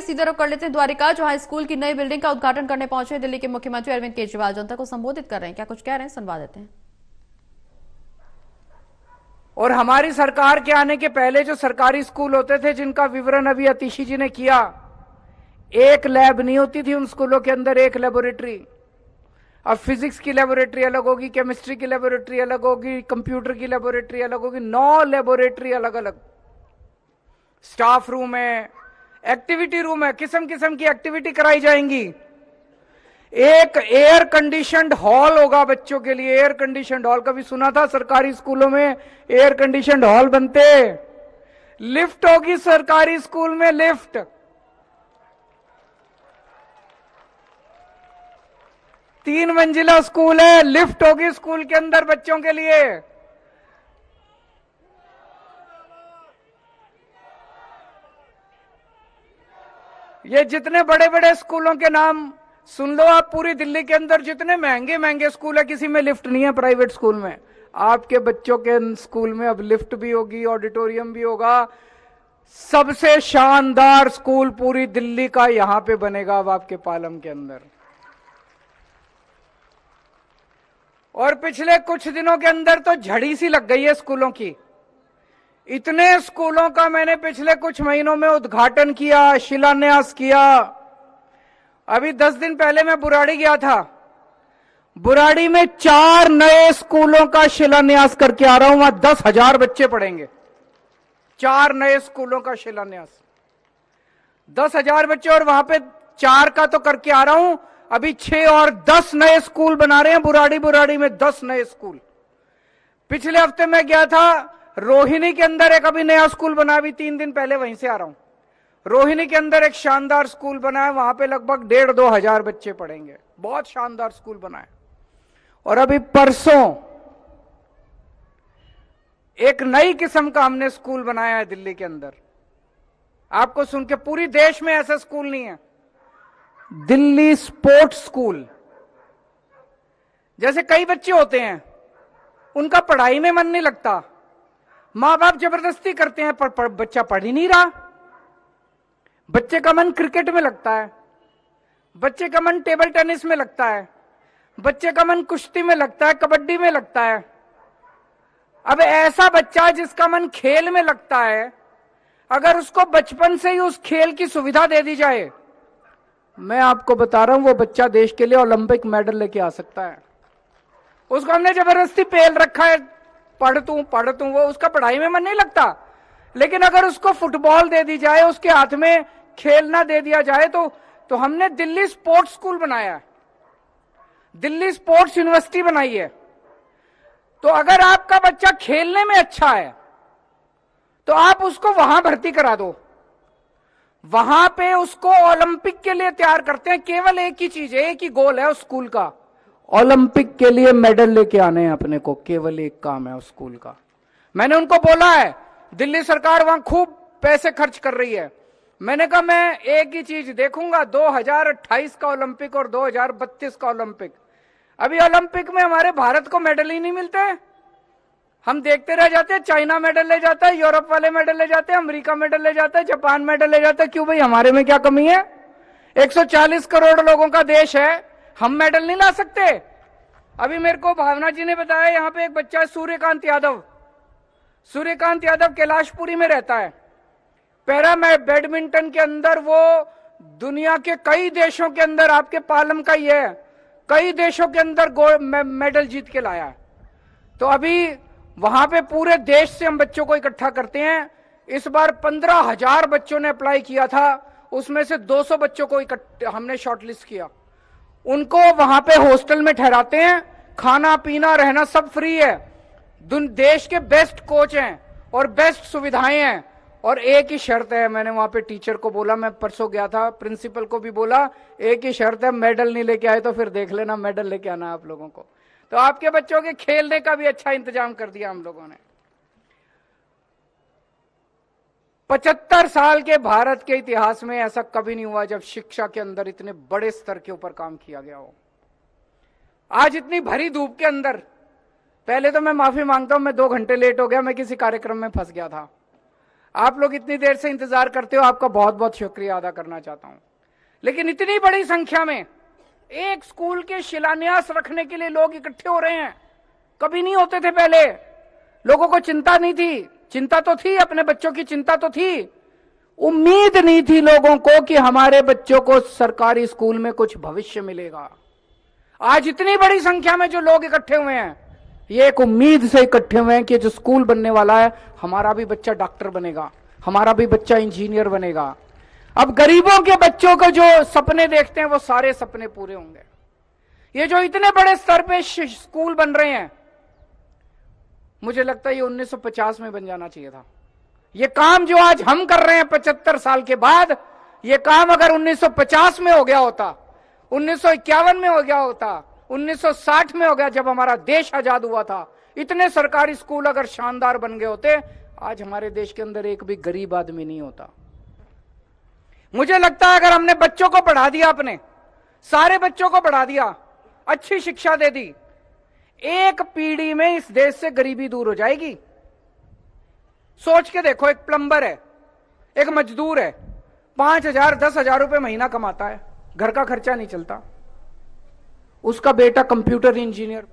आइए सीधे रुख कर लेते हैं द्वारिका, जहां स्कूल की नई बिल्डिंग का उद्घाटन करने पहुंचे दिल्ली के मुख्यमंत्री अरविंद केजरीवाल। जनता को संबोधित कर रहे हैं, क्या कुछ कह रहे हैं सुनवा देते हैं। और हमारी सरकार के आने के पहले जो सरकारी स्कूल होते थे, जिनका विवरण अभी अतिशी जी ने किया, एक लैब नहीं होती थी उन स्कूलों के अंदर, एक लेबोरेटरी। अब फिजिक्स की लेबोरेटरी अलग होगी, केमिस्ट्री की लेबोरेटरी अलग होगी, कंप्यूटर की लेबोरेटरी अलग होगी, 9 लेबोरेटरी अलग अलग। स्टाफ रूम है, एक्टिविटी रूम है, किस्म किस्म की एक्टिविटी कराई जाएंगी। एक एयर कंडीशनड हॉल होगा बच्चों के लिए। एयर कंडीशनड हॉल कभी सुना था सरकारी स्कूलों में एयर कंडीशनड हॉल बनते? लिफ्ट होगी सरकारी स्कूल में, लिफ्ट। तीन मंजिला स्कूल है, लिफ्ट होगी स्कूल के अंदर बच्चों के लिए। ये जितने बड़े बड़े स्कूलों के नाम सुन लो आप, पूरी दिल्ली के अंदर जितने महंगे महंगे स्कूल है, किसी में लिफ्ट नहीं है प्राइवेट स्कूल में। आपके बच्चों के स्कूल में अब लिफ्ट भी होगी, ऑडिटोरियम भी होगा। सबसे शानदार स्कूल पूरी दिल्ली का यहां पे बनेगा अब आपके पालम के अंदर। और पिछले कुछ दिनों के अंदर तो झड़ी सी लग गई है स्कूलों की। इतने स्कूलों का मैंने पिछले कुछ महीनों में उद्घाटन किया, शिलान्यास किया। अभी 10 दिन पहले मैं बुराड़ी गया था। बुराड़ी में 4 नए स्कूलों का शिलान्यास करके आ रहा हूं, वहां 10,000 बच्चे पढ़ेंगे। 4 नए स्कूलों का शिलान्यास, 10,000 बच्चे। और वहां पे 4 का तो करके आ रहा हूं, अभी 6 और 10 नए स्कूल बना रहे हैं बुराड़ी में 10 नए स्कूल। पिछले हफ्ते मैं गया था रोहिणी के अंदर, एक अभी नया स्कूल बना, अभी 3 दिन पहले वहीं से आ रहा हूं। रोहिणी के अंदर एक शानदार स्कूल बना है, वहां पे लगभग 1,500-2 हजार बच्चे पढ़ेंगे। बहुत शानदार स्कूल बना है। और अभी परसों एक नई किस्म का हमने स्कूल बनाया है दिल्ली के अंदर। आपको सुन के, पूरी देश में ऐसा स्कूल नहीं है, दिल्ली स्पोर्ट्स स्कूल। जैसे कई बच्चे होते हैं उनका पढ़ाई में मन नहीं लगता, मां बाप जबरदस्ती करते हैं, पर बच्चा पढ़ ही नहीं रहा। बच्चे का मन क्रिकेट में लगता है, बच्चे का मन टेबल टेनिस में लगता है, बच्चे का मन कुश्ती में लगता है, कबड्डी में लगता है। अब ऐसा बच्चा जिसका मन खेल में लगता है, अगर उसको बचपन से ही उस खेल की सुविधा दे दी जाए, मैं आपको बता रहा हूं वो बच्चा देश के लिए ओलंपिक मेडल लेके आ सकता है। उसको हमने जबरदस्ती पेल रखा है, पढ़ तू, वो उसका पढ़ाई में मन नहीं लगता। लेकिन अगर उसको फुटबॉल दे दी जाए, उसके हाथ में खेलना दे दिया जाए, तो हमने दिल्ली स्पोर्ट्स स्कूल बनाया है, दिल्ली स्पोर्ट्स यूनिवर्सिटी बनाई है। तो अगर आपका बच्चा खेलने में अच्छा है तो आप उसको वहां भर्ती करा दो, वहां पे उसको ओलंपिक के लिए तैयार करते हैं। केवल एक ही चीज है, एक ही गोल है उस स्कूल का, ओलंपिक के लिए मेडल लेके आने हैं अपने को। केवल एक काम है उस स्कूल का। मैंने उनको बोला है, दिल्ली सरकार वहां खूब पैसे खर्च कर रही है। मैंने कहा मैं एक ही चीज देखूंगा, 2028 का ओलंपिक और 2032 का ओलंपिक। अभी ओलंपिक में हमारे भारत को मेडल ही नहीं मिलते। हम देखते रह जाते हैं, चाइना मेडल ले जाता है, यूरोप वाले मेडल ले जाते हैं, अमेरिका मेडल ले जाता है, जापान मेडल ले जाता है। क्यों भाई, हमारे में क्या कमी है? 140 करोड़ लोगों का देश है, हम मेडल नहीं ला सकते? अभी मेरे को भावना जी ने बताया, यहां पे एक बच्चा है सूर्यकांत यादव। सूर्यकांत यादव कैलाशपुरी में रहता है। पैरा बैडमिंटन के अंदर वो दुनिया के कई देशों के अंदर, आपके पालम का ही है, कई देशों के अंदर मेडल जीत के लाया है। तो अभी वहां पे पूरे देश से हम बच्चों को इकट्ठा करते हैं। इस बार 15,000 बच्चों ने अप्लाई किया था, उसमें से 200 बच्चों को हमने शॉर्टलिस्ट किया। उनको वहां पे हॉस्टल में ठहराते हैं, खाना पीना रहना सब फ्री है। देश के बेस्ट कोच हैं और बेस्ट सुविधाएं हैं। और एक ही शर्त है, मैंने वहां पे टीचर को बोला, मैं परसों गया था, प्रिंसिपल को भी बोला, एक ही शर्त है, मेडल नहीं लेके आए तो फिर देख लेना, मेडल लेके आना आप लोगों को। तो आपके बच्चों के खेलने का भी अच्छा इंतजाम कर दिया हम लोगों ने। 75 साल के भारत के इतिहास में ऐसा कभी नहीं हुआ जब शिक्षा के अंदर इतने बड़े स्तर के ऊपर काम किया गया हो। आज इतनी भरी धूप के अंदर, पहले तो मैं माफी मांगता हूं, मैं 2 घंटे लेट हो गया, मैं किसी कार्यक्रम में फंस गया था। आप लोग इतनी देर से इंतजार करते हो, आपका बहुत बहुत शुक्रिया अदा करना चाहता हूं। लेकिन इतनी बड़ी संख्या में एक स्कूल के शिलान्यास रखने के लिए लोग इकट्ठे हो रहे हैं, कभी नहीं होते थे पहले। लोगों को चिंता नहीं थी, चिंता तो थी, अपने बच्चों की चिंता तो थी, उम्मीद नहीं थी लोगों को कि हमारे बच्चों को सरकारी स्कूल में कुछ भविष्य मिलेगा। आज इतनी बड़ी संख्या में जो लोग इकट्ठे हुए हैं, ये एक उम्मीद से इकट्ठे हुए हैं कि जो स्कूल बनने वाला है, हमारा भी बच्चा डॉक्टर बनेगा, हमारा भी बच्चा इंजीनियर बनेगा। अब गरीबों के बच्चों को जो सपने देखते हैं वो सारे सपने पूरे होंगे। ये जो इतने बड़े स्तर पे स्कूल बन रहे हैं, मुझे लगता है ये 1950 में बन जाना चाहिए था। ये काम जो आज हम कर रहे हैं 75 साल के बाद, ये काम अगर 1950 में हो गया होता, 1951 में हो गया होता, 1960 में हो गया जब हमारा देश आजाद हुआ था, इतने सरकारी स्कूल अगर शानदार बन गए होते, आज हमारे देश के अंदर एक भी गरीब आदमी नहीं होता। मुझे लगता है अगर हमने बच्चों को पढ़ा दिया, अपने सारे बच्चों को पढ़ा दिया, अच्छी शिक्षा दे दी, एक पीढ़ी में इस देश से गरीबी दूर हो जाएगी। सोच के देखो, एक प्लम्बर है, एक मजदूर है, 5,000 10,000 रुपए महीना कमाता है, घर का खर्चा नहीं चलता, उसका बेटा कंप्यूटर इंजीनियर